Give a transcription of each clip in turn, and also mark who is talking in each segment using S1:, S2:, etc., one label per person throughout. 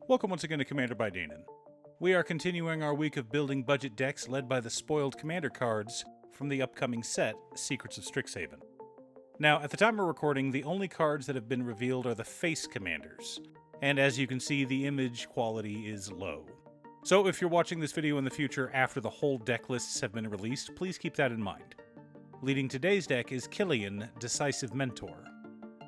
S1: Welcome once again to Commander by Danon. We are continuing our week of building budget decks led by the spoiled commander cards from the upcoming set, Secrets of Strixhaven. Now, at the time of recording, the only cards that have been revealed are the face commanders, and as you can see, the image quality is low. So if you're watching this video in the future after the whole deck lists have been released, please keep that in mind. Leading today's deck is Killian, Decisive Mentor.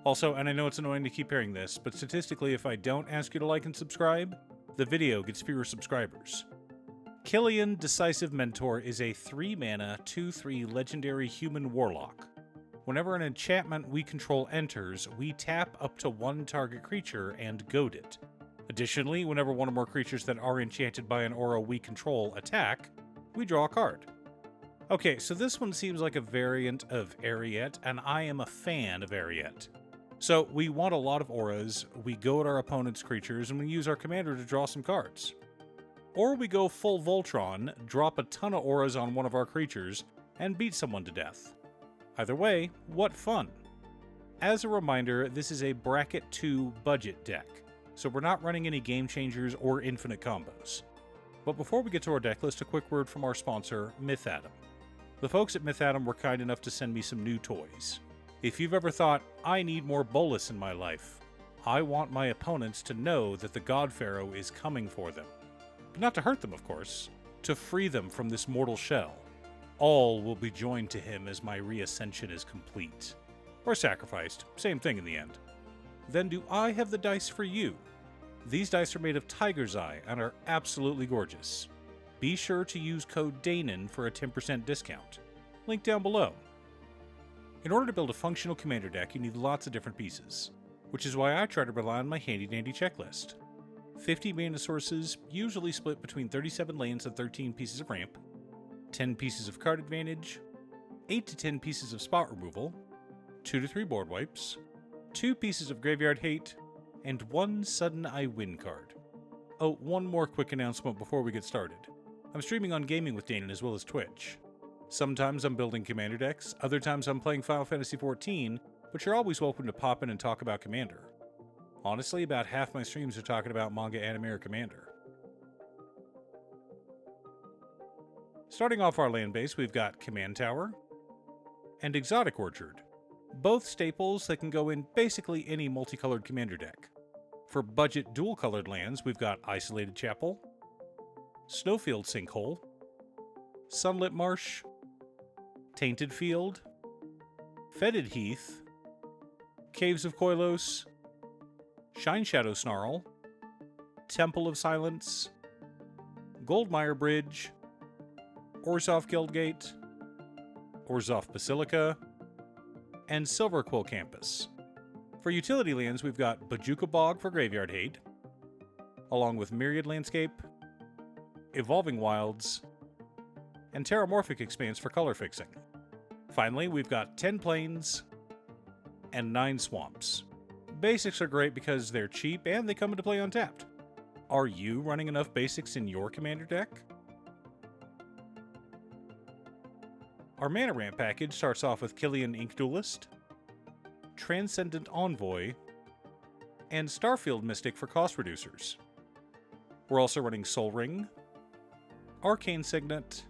S1: Also, and I know it's annoying to keep hearing this, but statistically if I don't ask you to like and subscribe, the video gets fewer subscribers. Killian, Decisive Mentor is a 3-mana, 2/3 legendary human warlock. Whenever an enchantment we control enters, we tap up to one target creature and goad it. Additionally, whenever one or more creatures that are enchanted by an aura we control attack, we draw a card. Okay, so this one seems like a variant of Ariete, and I am a fan of Ariete. So we want a lot of auras, we goad our opponent's creatures, and we use our commander to draw some cards. Or we go full Voltron, drop a ton of auras on one of our creatures, and beat someone to death. Either way, what fun! As a reminder, this is a Bracket 2 budget deck, so we're not running any game changers or infinite combos. But before we get to our deck list, a quick word from our sponsor, MythAtom. The folks at MythAtom were kind enough to send me some new toys. If you've ever thought, I need more Bolas in my life, I want my opponents to know that the God Pharaoh is coming for them. But not to hurt them, of course, to free them from this mortal shell. All will be joined to him as my reascension is complete. Or sacrificed, same thing in the end. Then do I have the dice for you? These dice are made of tiger's eye and are absolutely gorgeous. Be sure to use code DANON for a 10% discount. Link down below. In order to build a functional commander deck, you need lots of different pieces, which is why I try to rely on my handy-dandy checklist. 50 mana sources, usually split between 37 lands and 13 pieces of ramp, 10 pieces of card advantage, 8 to 10 pieces of spot removal, 2 to 3 board wipes, 2 pieces of graveyard hate, and 1 sudden I win card. Oh, one more quick announcement before we get started. I'm streaming on Gaming with Danon as well as Twitch. Sometimes I'm building commander decks, other times I'm playing Final Fantasy XIV, but you're always welcome to pop in and talk about Commander. Honestly, about half my streams are talking about manga, anime, or Commander. Starting off our land base, we've got Command Tower and Exotic Orchard, both staples that can go in basically any multicolored commander deck. For budget dual-colored lands, we've got Isolated Chapel, Snowfield Sinkhole, Sunlit Marsh, Tainted Field, Fetid Heath, Caves of Koilos, Shine Shadow Snarl, Temple of Silence, Goldmire Bridge, Orzhov Guildgate, Orzhov Basilica, and Silverquill Campus. For utility lands, we've got Bojuka Bog for Graveyard Hate, along with Myriad Landscape, Evolving Wilds, and Terramorphic Expanse for color fixing. Finally, we've got 10 plains and 9 swamps. Basics are great because they're cheap and they come into play untapped. Are you running enough basics in your commander deck? Our mana ramp package starts off with Killian Ink Duelist, Transcendent Envoy, and Starfield Mystic for cost reducers. We're also running Soul Ring, Arcane Signet,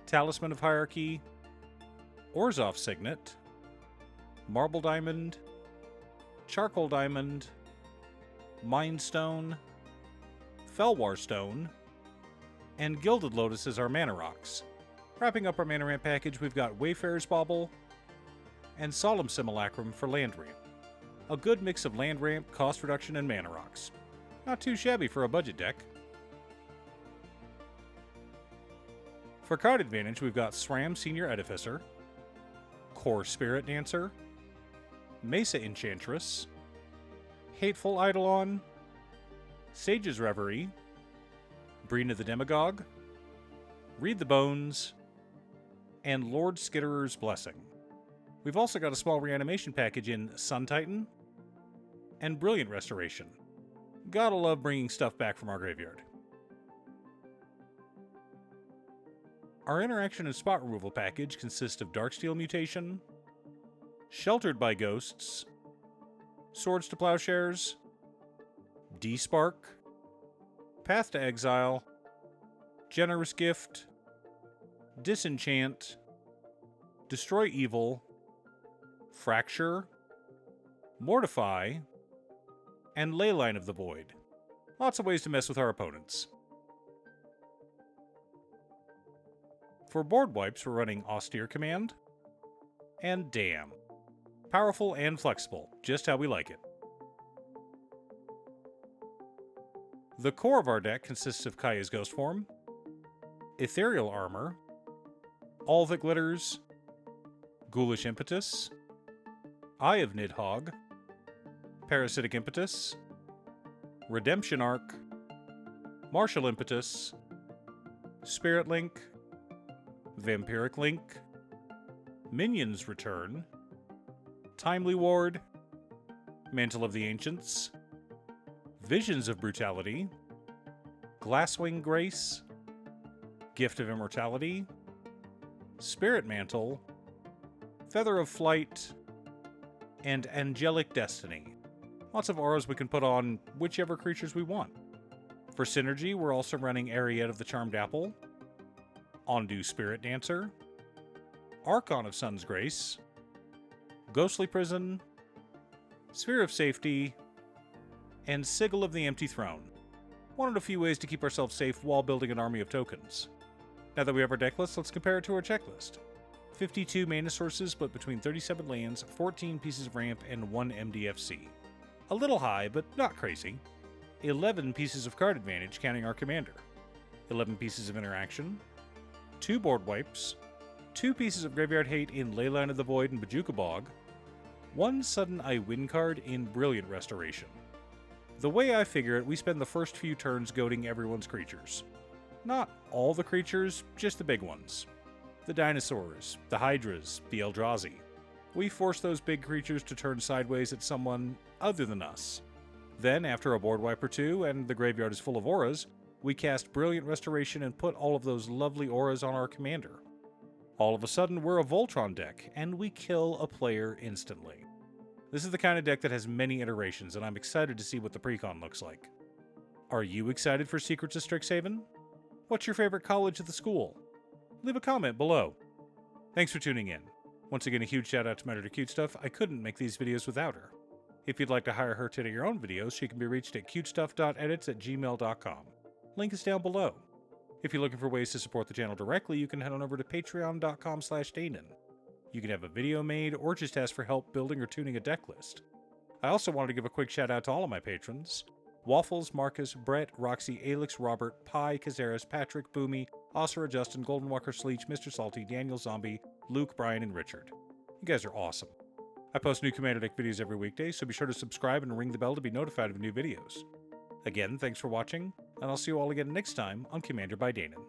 S1: Talisman of Hierarchy, Orzhov Signet, Marble Diamond, Charcoal Diamond, Mind Stone, Felwar Stone, and Gilded Lotus as our mana rocks. Wrapping up our mana ramp package, we've got Wayfarer's Bauble and Solemn Simulacrum for land ramp. A good mix of land ramp, cost reduction, and mana rocks. Not too shabby for a budget deck. For card advantage, we've got SRAM Senior Edificer, Core Spirit Dancer, Mesa Enchantress, Hateful Eidolon, Sage's Reverie, Brina the Demagogue, Read the Bones, and Lord Skitterer's Blessing. We've also got a small reanimation package in Sun Titan and Brilliant Restoration. Gotta love bringing stuff back from our graveyard. Our interaction and spot removal package consists of Darksteel Mutation, Sheltered by Ghosts, Swords to Plowshares, D-Spark, Path to Exile, Generous Gift, Disenchant, Destroy Evil, Fracture, Mortify, and Leyline of the Void. Lots of ways to mess with our opponents. For board wipes, we're running Austere Command and Damn. Powerful and flexible, just how we like it. The core of our deck consists of Kaya's Ghost Form, Ethereal Armor, All That Glitters, Ghoulish Impetus, Eye of Nidhogg, Parasitic Impetus, Redemption Arc, Martial Impetus, Spirit Link, Vampiric Link, Minions Return, Timely Ward, Mantle of the Ancients, Visions of Brutality, Glasswing Grace, Gift of Immortality, Spirit Mantle, Feather of Flight, and Angelic Destiny. Lots of auras we can put on whichever creatures we want. For synergy, we're also running Ariette of the Charmed Apple, Ondu Spirit Dancer, Archon of Sun's Grace, Ghostly Prison, Sphere of Safety, and Sigil of the Empty Throne. Wanted a few ways to keep ourselves safe while building an army of tokens. Now that we have our deck list, let's compare it to our checklist. 52 mana sources split between 37 lands, 14 pieces of ramp, and 1 MDFC. A little high, but not crazy. 11 pieces of card advantage, counting our commander. 11 pieces of interaction. 2 board wipes. 2 pieces of graveyard hate in Leyline of the Void and Bojuka Bog. 1 sudden I win card in Brilliant Restoration. The way I figure it, we spend the first few turns goading everyone's creatures. Not all the creatures, just the big ones. The dinosaurs, the hydras, the Eldrazi. We force those big creatures to turn sideways at someone other than us. Then, after a board wipe or two, and the graveyard is full of auras, we cast Brilliant Restoration and put all of those lovely auras on our commander. All of a sudden, we're a Voltron deck, and we kill a player instantly. This is the kind of deck that has many iterations, and I'm excited to see what the precon looks like. Are you excited for Secrets of Strixhaven? What's your favorite college at the school? Leave a comment below. Thanks for tuning in. Once again, a huge shout out to my editor Cutestuff. I couldn't make these videos without her. If you'd like to hire her to edit your own videos, she can be reached at cutestuff.edits@gmail.com. Link is down below. If you're looking for ways to support the channel directly, you can head on over to patreon.com/Danon. You can have a video made or just ask for help building or tuning a deck list. I also wanted to give a quick shout out to all of my patrons: Waffles, Marcus, Brett, Roxy, Alix, Robert, Pi, Kazaris, Patrick, Boomy, Osira, Justin, Golden Walker, Sleech, Mr. Salty, Daniel Zombie, Luke, Brian, and Richard. You guys are awesome. I post new Commander Deck videos every weekday, so be sure to subscribe and ring the bell to be notified of new videos. Again, thanks for watching, and I'll see you all again next time on Commander by Danon.